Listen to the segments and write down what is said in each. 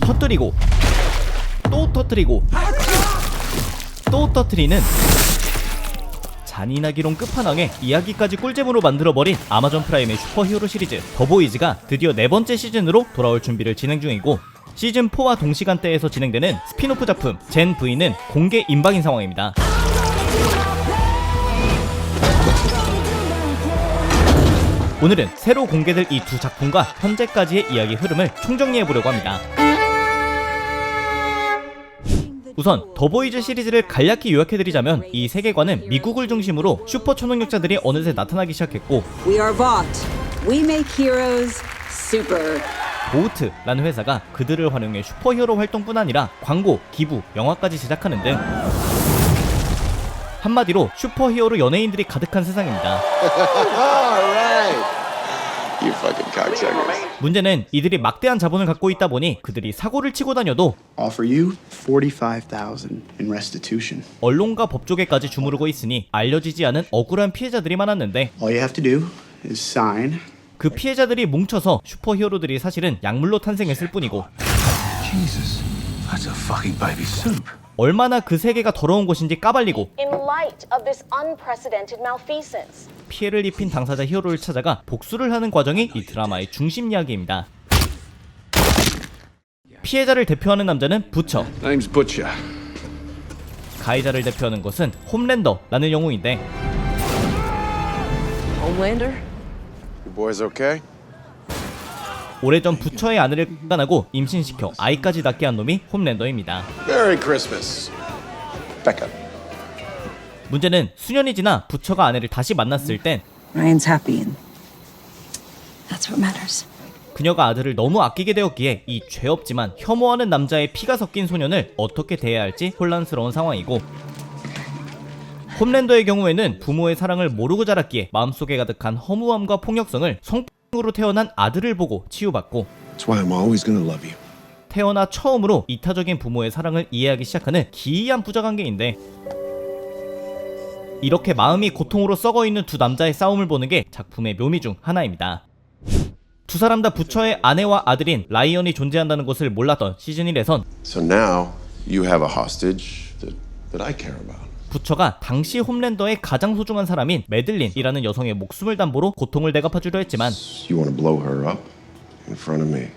터뜨리고 또 터뜨리고 또 터뜨리는 잔인하기론 끝판왕에 이야기까지 꿀잼으로 만들어버린 아마존 프라임의 슈퍼히어로 시리즈 더보이즈가 드디어 4번째 시즌으로 돌아올 준비를 진행 중이고, 시즌4와 동시간대에서 진행되는 스피노프 작품 젠 V는 공개 임박인 상황입니다. 오늘은 새로 공개될 이 두 작품과 현재까지의 이야기 흐름을 총정리해보려고 합니다. 우선 더보이즈 시리즈를 간략히 요약해드리자면, 이 세계관은 미국을 중심으로 슈퍼 초능력자들이 어느새 나타나기 시작했고, We are Vought. We make heroes super. 보우트라는 회사가 그들을 활용해 슈퍼히어로 활동뿐 아니라 광고, 기부, 영화까지 제작하는 등 한마디로 슈퍼히어로 연예인들이 가득한 세상입니다. You fucking cocksuckers. 문제는 이들이 막대한 자본을 갖고 있다 보니 그들이 사고를 치고 다녀도 Offer you 45,000 in restitution. 언론과 법조계까지 주무르고 있으니 알려지지 않은 억울한 피해자들이 많았는데, All you have to do is sign. 그 피해자들이 뭉쳐서 슈퍼히어로들이 사실은 약물로 탄생했을 뿐이고, Jesus, that's a fucking baby soup. 얼마나 그 세계가 더러운 곳인지 까발리고 In light of this unprecedented malfeasance. 피해를 입힌 당사자 히어로를 찾아가 복수를 하는 과정이 이 드라마의 중심 이야기입니다. 피해자를 대표하는 남자는 부처, Name's Butcher. 가해자를 대표하는 것은 홈랜더라는 영웅인데, Homelander? You boys okay? 오래전 부처의 아내를 깐하고 임신시켜 아이까지 낳게 한 놈이 홈랜더입니다. Merry Christmas. Back up. 문제는 수년이 지나 부처가 아내를 다시 만났을 땐 Ryan's happy and that's what matters. 그녀가 아들을 너무 아끼게 되었기에 이 죄 없지만 혐오하는 남자의 피가 섞인 소년을 어떻게 대해야 할지 혼란스러운 상황이고, 홈랜더의 경우에는 부모의 사랑을 모르고 자랐기에 마음속에 가득한 허무함과 폭력성을 성으로 태어난 아들을 보고 치유받고, That's why I'm always gonna love you. 태어나 처음으로 이타적인 부모의 사랑을 이해하기 시작하는 기이한 부자관계인데, 이렇게 마음이 고통으로 썩어있는 두 남자의 싸움을 보는 게 작품의 묘미 중 하나입니다. 두 사람 다 부처의 아내와 아들인 라이언이 존재한다는 것을 몰랐던 시즌1에선 So now you have a hostage that I care about. 부처가 당시 홈랜더의 가장 소중한 사람인 매들린이라는 여성의 목숨을 담보로 고통을 대갚아주려 했지만, You want to blow her up in front of me.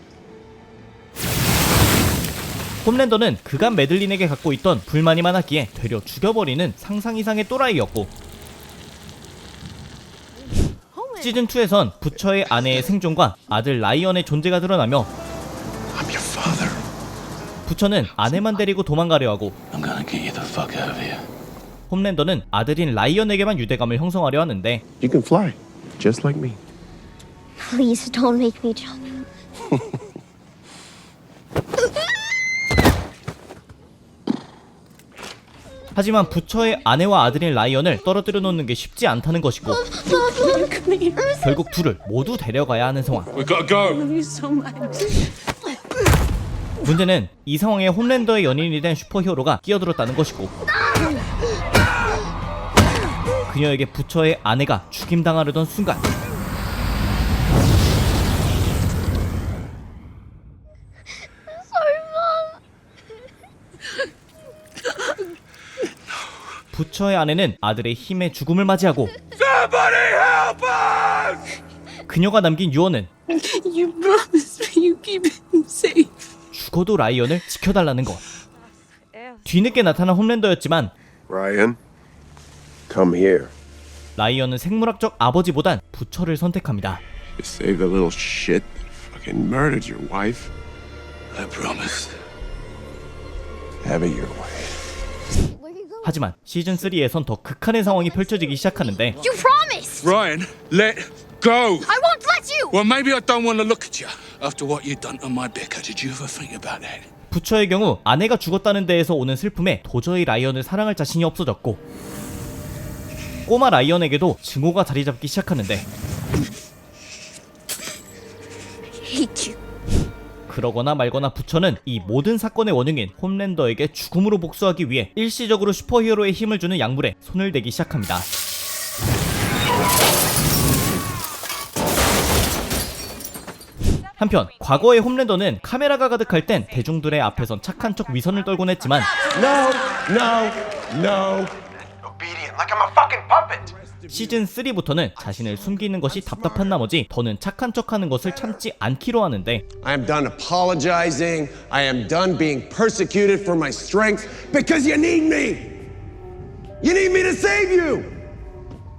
홈랜더는 그간 매들린에게 갖고 있던 불만이 많았기에 되려 죽여버리는 상상 이상의 또라이였고, 시즌2에선 부처의 아내의 생존과 아들 라이언의 존재가 드러나며 I'm your father. 부처는 아내만 데리고 도망가려 하고, I'm gonna get you the fuck out of here. 홈랜더는 아들인 라이언에게만 유대감을 형성하려 하는데, You can fly, just like me. Please don't make me jump. 하지만 부처의 아내와 아들인 라이언을 떨어뜨려 놓는 게 쉽지 않다는 것이고, 결국 둘을 모두 데려가야 하는 상황. We gotta go. You so much. 문제는 이 상황에 홈랜더의 연인이 된 슈퍼히어로가 끼어들었다는 것이고, 그녀에게 부처의 아내가 죽임당하려던 순간 부처의 아내는 아들의 힘의 죽음을 맞이하고, 그녀가 남긴 유언은 You promised me you keep him safe. 죽어도 라이언을 지켜달라는 것. 뒤늦게 나타난 홈랜더였지만 Ryan, come here. 라이언은 생물학적 아버지보단 부처를 선택합니다. You saved a little shit that fucking murdered your wife. I promised. Have it your way. 하지만 시즌3에선 더 극한의 상황이 펼쳐지기 시작하는데, You promised! Ryan, let go. I won't let you! Well, maybe I don't want to look at you after what you've done to my Becca. Did you ever think about that? 부처의 경우 아내가 죽었다는 데에서 오는 슬픔에 도저히 라이언을 사랑할 자신이 없어졌고, 꼬마 라이언에게도 증오가 자리잡기 시작하는데, Hate you. 그러거나 말거나 부처는 이 모든 사건의 원흉인 홈랜더에게 죽음으로 복수하기 위해 일시적으로 슈퍼히어로의 힘을 주는 약물에 손을 대기 시작합니다. 한편 과거의 홈랜더는 카메라가 가득할 땐 대중들의 앞에선 착한 척 위선을 떨곤 했지만 Obedient, like I'm a fucking puppet. 시즌 3부터는 자신을 숨기는 것이 답답한 나머지 더는 착한 척하는 것을 참지 않기로 하는데 I am done apologizing. I am done being persecuted for my strength because you need me. You need me to save you.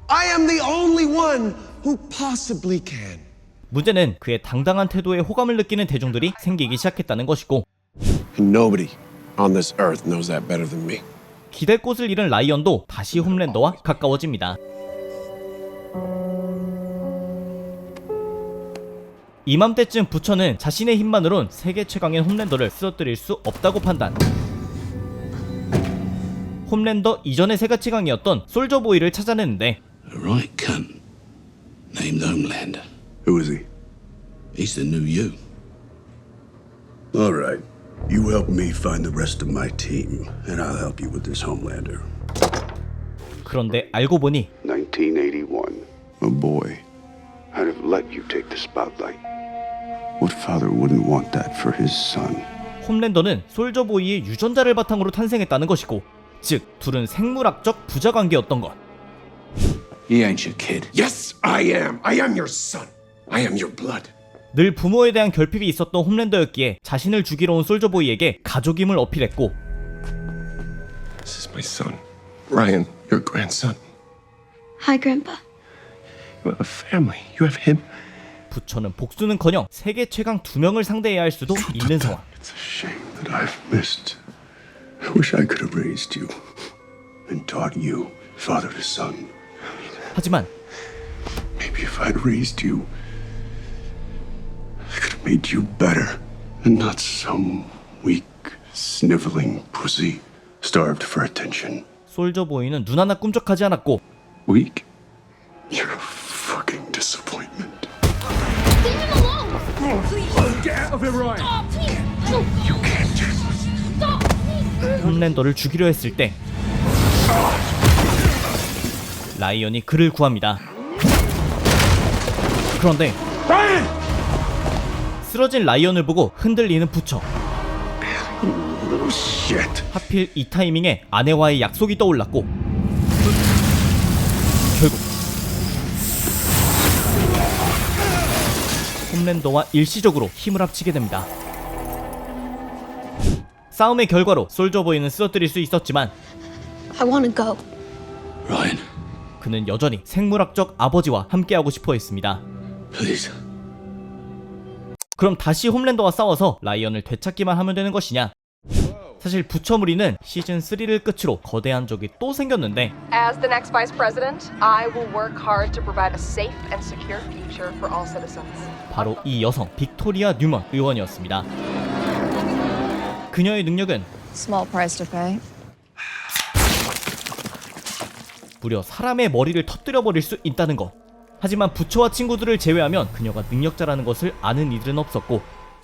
I am the only one who possibly can. 문제는 그의 당당한 태도에 호감을 느끼는 대중들이 생기기 시작했다는 것이고 And nobody on this earth knows that better than me. 기댈 곳을 잃은 라이언도 다시 홈랜더와 가까워집니다. 이맘때쯤 부처는 자신의 힘만으론 세계 최강의 홈랜더를 쓰러뜨릴 수 없다고 판단. 홈랜더 이전의 세계 최강이었던 솔저보이를 찾아내는데 A right cunt named Homelander. Who is he? He's the new you. All right. You help me find the rest of my team, and I'll help you with this Homelander. 그런데 알고 보니 1981. A boy. I'd have let you take the spotlight. What father wouldn't want that for his son? 홈랜더는 솔저보이의 유전자를 바탕으로 탄생했다는 것이고 즉 둘은 생물학적 부자관계였던 것. He ain't your kid. Yes, I am. I am your son. I am your blood. 늘 부모에 대한 결핍이 있었던 홈랜더였기에 자신을 죽이러 온 솔저보이에게 가족임을 어필했고 This is my son, Ryan, your grandson. Hi, Grandpa. You have a family. You have him. 부처는 복수는커녕 세계 최강 2명을 상대해야 할 수도 있는 상황. It's a shame that I've missed. I wish I could have raised you and taught you father to son. 하지만 Maybe if I'd raised you, I could have made you better and not some weak, sniveling pussy starved for attention. 솔저보이는 눈 하나 꿈쩍하지 않았고 Weak? You're a fucking disappointment. Leave him alone! Please! Get out of here, Ryan. Stop, please! You can't do this. Stop! 홈랜더를 죽이려 했을 때 라이언이 그를 구합니다. 그런데 쓰러진 라이언을 보고 흔들리는 부처. Little shit. 하필 이 타이밍에 아내와의 약속이 떠올랐고 결국 홈랜더와 일시적으로 힘을 합치게 됩니다. 싸움의 결과로 솔저보이는 쓰러뜨릴 수 있었지만 I want to go. Ryan, 그는 여전히 생물학적 아버지와 함께하고 싶어 했습니다. please. 그럼 다시 홈랜더와 싸워서 라이언을 되찾기만 하면 되는 것이냐? 사실 부처무리는 시즌 3를 끝으로 거대한 적이 또 생겼는데 As the next vice president, I will work hard to provide a safe and secure future for all citizens. 바로 이 여성 빅토리아 뉴먼 의원이었습니다. 그녀의 능력은 Small price to pay. 무려 사람의 머리를 터뜨려 버릴 수 있다는 것. 하지만 부처와 친구들을 제외하면 그녀가 능력자라는 것을 아는 이들은 없었고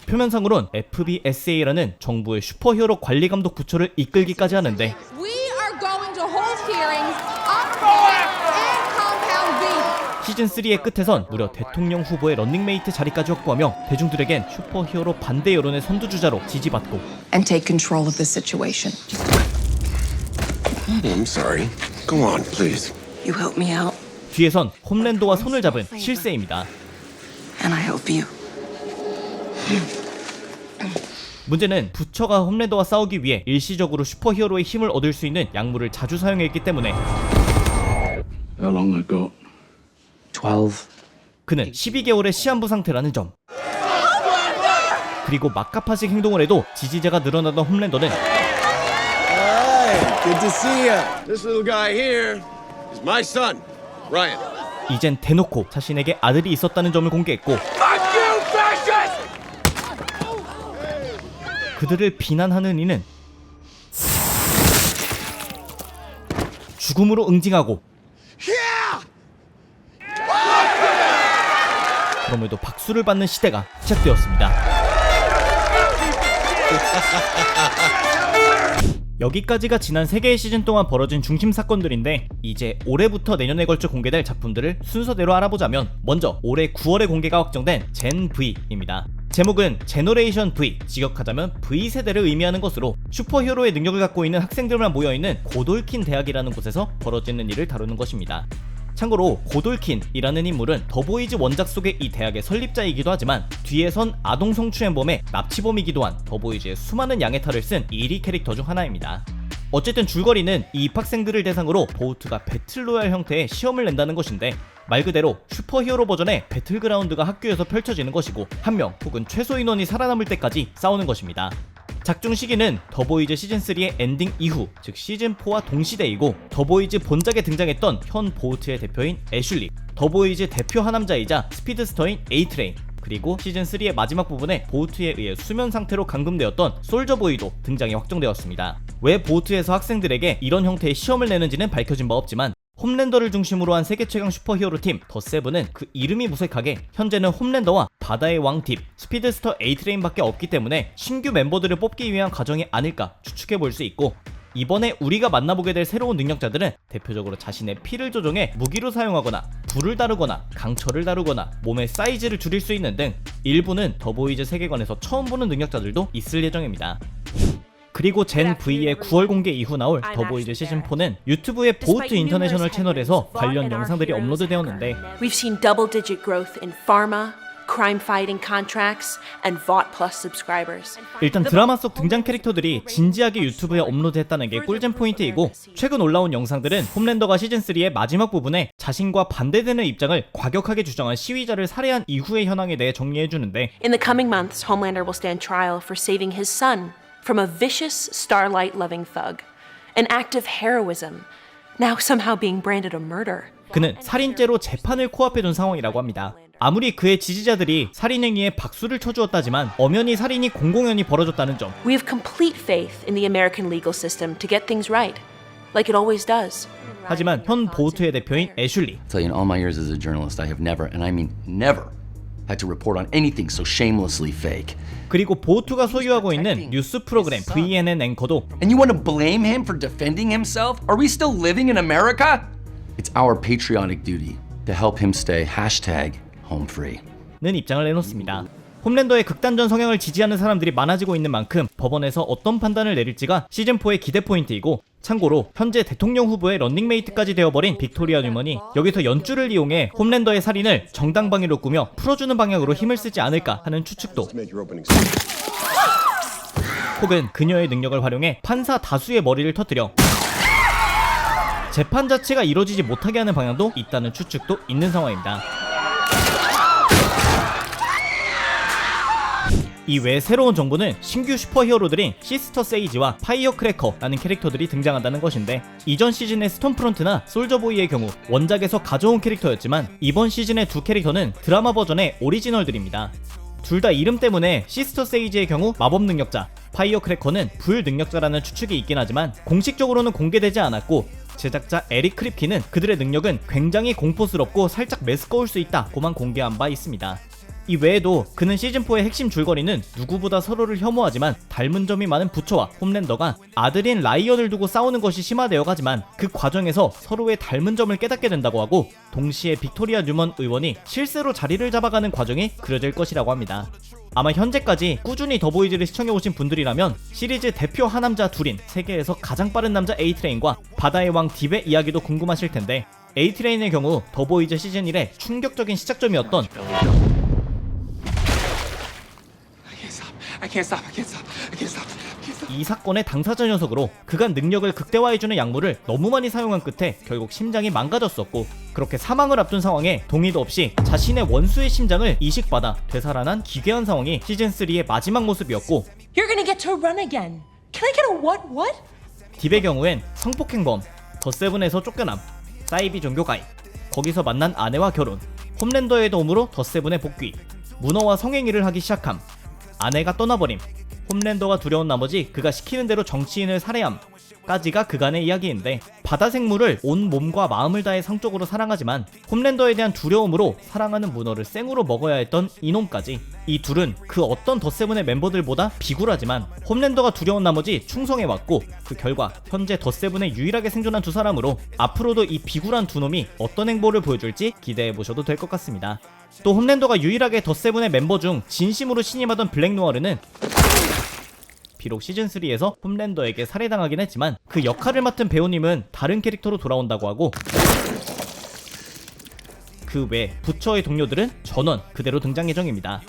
표면상으론 FBSA라는 정부의 슈퍼히어로 관리 감독 부처를 이끌기까지 하는데 We are going to hold hearings on Point and Compound B. 시즌 3의 끝에선 무려 대통령 후보의 런닝메이트 자리까지 확보하며 대중들에겐 슈퍼히어로 반대 여론의 선두주자로 지지받고 And take control of the situation. I'm sorry. Go on, please. You help me out, 뒤에선 홈랜더와 손을 잡은 실세입니다. and I help you. 문제는 부처가 홈랜더와 싸우기 위해 일시적으로 슈퍼히어로의 힘을 얻을 수 있는 약물을 자주 사용했기 때문에 How long I got? 12. 그는 12개월의 시한부 상태라는 점. 그리고 막가파식 행동을 해도 지지자가 늘어나던 홈랜더는 Hey, good to see you. This little guy here is my son, Ryan. 이젠 대놓고 자신에게 아들이 있었다는 점을 공개했고 Fuck you, fascist! 그들을 비난하는 이는 죽음으로 응징하고 그럼에도 박수를 받는 시대가 시작되었습니다. 여기까지가 지난 3개의 시즌 동안 벌어진 중심 사건들인데 이제 올해부터 내년에 걸쳐 공개될 작품들을 순서대로 알아보자면 먼저 올해 9월에 공개가 확정된 젠 V입니다. 제목은 제너레이션 V, 직역하자면 V세대를 의미하는 것으로 슈퍼히어로의 능력을 갖고 있는 학생들만 모여있는 고돌킨 대학이라는 곳에서 벌어지는 일을 다루는 것입니다. 참고로 고돌킨이라는 인물은 더보이즈 원작 속의 이 대학의 설립자이기도 하지만 뒤에선 아동 성추행범의 납치범이기도 한 더보이즈의 수많은 양의 탈을 쓴 1위 캐릭터 중 하나입니다. 어쨌든 줄거리는 이 입학생들을 대상으로 보우트가 배틀로얄 형태의 시험을 낸다는 것인데 말 그대로 슈퍼히어로 버전의 배틀그라운드가 학교에서 펼쳐지는 것이고 한 명 혹은 최소 인원이 살아남을 때까지 싸우는 것입니다. 작중 시기는 더보이즈 시즌3의 엔딩 이후, 즉 시즌4와 동시대이고 더보이즈 본작에 등장했던 현 보우트의 대표인 애슐리, 더보이즈 대표 하남자이자 스피드스터인 에이트레인, 그리고 시즌3의 마지막 부분에 보우트에 의해 수면 상태로 감금되었던 솔저보이도 등장이 확정되었습니다. 왜 보우트에서 학생들에게 이런 형태의 시험을 내는지는 밝혀진 바 없지만 홈랜더를 중심으로 한 세계 최강 슈퍼히어로 팀 더 세븐은 그 이름이 무색하게 현재는 홈랜더와 바다의 왕 딥, 스피드스터 에이트레인밖에 없기 때문에 신규 멤버들을 뽑기 위한 과정이 아닐까 추측해볼 수 있고, 이번에 우리가 만나보게 될 새로운 능력자들은 대표적으로 자신의 피를 조종해 무기로 사용하거나 불을 다루거나 강철을 다루거나 몸의 사이즈를 줄일 수 있는 등 일부는 더보이즈 세계관에서 처음 보는 능력자들도 있을 예정입니다. 그리고 젠 V의 9월 공개 이후 나올 더보이즈 시즌4는 유튜브의 보우트 인터내셔널 채널에서 관련 영상들이 업로드되었는데 We've seen double-digit growth in pharma, crime-fighting contracts, and Vought Plus subscribers. 일단 드라마 속 등장 캐릭터들이 진지하게 유튜브에 업로드했다는 게 꿀잼 포인트이고, 최근 올라온 영상들은 홈랜더가 시즌3의 마지막 부분에 자신과 반대되는 입장을 과격하게 주장한 시위자를 살해한 이후의 현황에 대해 정리해주는데 In the coming months, Homelander will stand trial for saving his son from a vicious, starlight-loving thug. An act of heroism, now somehow being branded a murder. 그는 살인죄로 재판을 코앞에 둔 상황이라고 합니다. 아무리 그의 지지자들이 살인 행위에 박수를 쳐주었다지만 엄연히 살인이 공공연히 벌어졌다는 점. We have complete faith in the American legal system to get things right, like it always does. 하지만 현 보우트의 대표인 애슐리. Tell you, in all my years as a journalist, I have never, and I mean never, had to report on anything so shamelessly fake. 그리고 보우트가 소유하고 있는 뉴스 프로그램 VNN 앵커도 And you want to blame him for defending himself? Are we still living in America? It's our patriotic duty to help him stay #home free. 는 입장을 내놓습니다. 홈랜더의 극단적 성향을 지지하는 사람들이 많아지고 있는 만큼 법원에서 어떤 판단을 내릴지가 시즌4의 기대 포인트이고, 참고로 현재 대통령 후보의 런닝메이트까지 되어버린 빅토리아 뉴먼이 여기서 연주를 이용해 홈랜더의 살인을 정당방위로 꾸며 풀어주는 방향으로 힘을 쓰지 않을까 하는 추측도, 혹은 그녀의 능력을 활용해 판사 다수의 머리를 터뜨려 재판 자체가 이루어지지 못하게 하는 방향도 있다는 추측도 있는 상황입니다. 이외에 새로운 정보는 신규 슈퍼히어로들인 시스터 세이지와 파이어크래커라는 캐릭터들이 등장한다는 것인데, 이전 시즌의 스톰프론트나 솔저보이의 경우 원작에서 가져온 캐릭터였지만 이번 시즌의 두 캐릭터는 드라마 버전의 오리지널들입니다. 둘 다 이름 때문에 시스터 세이지의 경우 마법 능력자, 파이어크래커는 불 능력자라는 추측이 있긴 하지만 공식적으로는 공개되지 않았고, 제작자 에릭 크립키는 그들의 능력은 굉장히 공포스럽고 살짝 메스꺼울 수 있다고만 공개한 바 있습니다. 이 외에도 그는 시즌4의 핵심 줄거리는 누구보다 서로를 혐오하지만 닮은 점이 많은 부처와 홈랜더가 아들인 라이언을 두고 싸우는 것이 심화되어 가지만 그 과정에서 서로의 닮은 점을 깨닫게 된다고 하고, 동시에 빅토리아 뉴먼 의원이 실세로 자리를 잡아가는 과정이 그려질 것이라고 합니다. 아마 현재까지 꾸준히 더보이즈를 시청해오신 분들이라면 시리즈 대표 하남자 둘인 세계에서 가장 빠른 남자 에이트레인과 바다의 왕 딥의 이야기도 궁금하실 텐데, 에이트레인의 경우 더보이즈 시즌 1의 충격적인 시작점이었던 이 사건의 당사자 녀석으로 그간 능력을 극대화해주는 약물을 너무 많이 사용한 끝에 결국 심장이 망가졌었고, 그렇게 사망을 앞둔 상황에 동의도 없이 자신의 원수의 심장을 이식받아 되살아난 기괴한 상황이 시즌3의 마지막 모습이었고, You're gonna get to run again. Can I get a what? 딥의 경우엔 성폭행범, 더 세븐에서 쫓겨남, 사이비 종교 가입, 거기서 만난 아내와 결혼, 홈랜더의 도움으로 더 세븐에 복귀, 문어와 성행위를 하기 시작함, 아내가 떠나버림, 홈랜더가 두려운 나머지 그가 시키는 대로 정치인을 살해함까지가 그간의 이야기인데, 바다 생물을 온 몸과 마음을 다해 성적으로 사랑하지만 홈랜더에 대한 두려움으로 사랑하는 문어를 생으로 먹어야 했던 이놈까지, 이 둘은 그 어떤 더 세븐의 멤버들보다 비굴하지만 홈랜더가 두려운 나머지 충성해왔고, 그 결과 현재 더 세븐에 유일하게 생존한 두 사람으로 앞으로도 이 비굴한 두 놈이 어떤 행보를 보여줄지 기대해보셔도 될 것 같습니다. 또 홈랜더가 유일하게 더7의 멤버 중 진심으로 신임하던 블랙노아르는 비록 시즌3에서 홈랜더에게 살해당하긴 했지만 그 역할을 맡은 배우님은 다른 캐릭터로 돌아온다고 하고, 그 외 부처의 동료들은 전원 그대로 등장 예정입니다.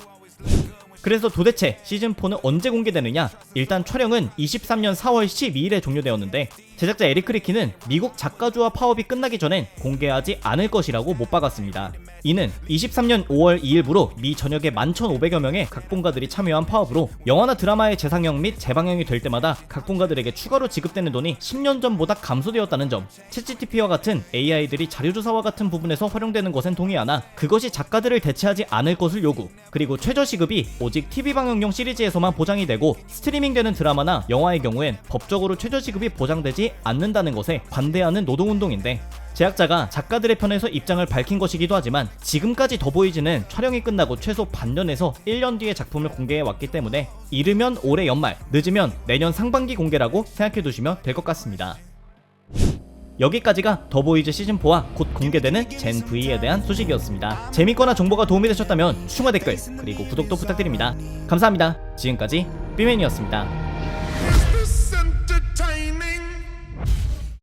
그래서 도대체 시즌4는 언제 공개되느냐? 일단 촬영은 23년 4월 12일에 종료되었는데 제작자 에릭 크리키는 미국 작가조합 파업이 끝나기 전엔 공개하지 않을 것이라고 못 박았습니다. 이는 23년 5월 2일부로 미 전역에 11,500여 명의 각본가들이 참여한 파업으로 영화나 드라마의 재상영 및 재방영이 될 때마다 각본가들에게 추가로 지급되는 돈이 10년 전보다 감소되었다는 점, 챗GPT와 같은 AI들이 자료조사와 같은 부분에서 활용되는 것엔 동의하나 그것이 작가들을 대체하지 않을 것을 요구, 그리고 최저시급이 오직 TV 방영용 시리즈에서만 보장이 되고 스트리밍되는 드라마나 영화의 경우엔 법적으로 최저시급이 보장되지 않는다는 것에 반대하는 노동운동인데, 제작자가 작가들의 편에서 입장을 밝힌 것이기도 하지만 지금까지 더보이즈는 촬영이 끝나고 최소 반년에서 1년 뒤에 작품을 공개해왔기 때문에 이르면 올해 연말, 늦으면 내년 상반기 공개라고 생각해두시면 될 것 같습니다. 여기까지가 더보이즈 시즌4와 곧 공개되는 젠 V에 대한 소식이었습니다. 재밌거나 정보가 도움이 되셨다면 추천과 댓글, 그리고 구독도 부탁드립니다. 감사합니다. 지금까지 삐맨이었습니다.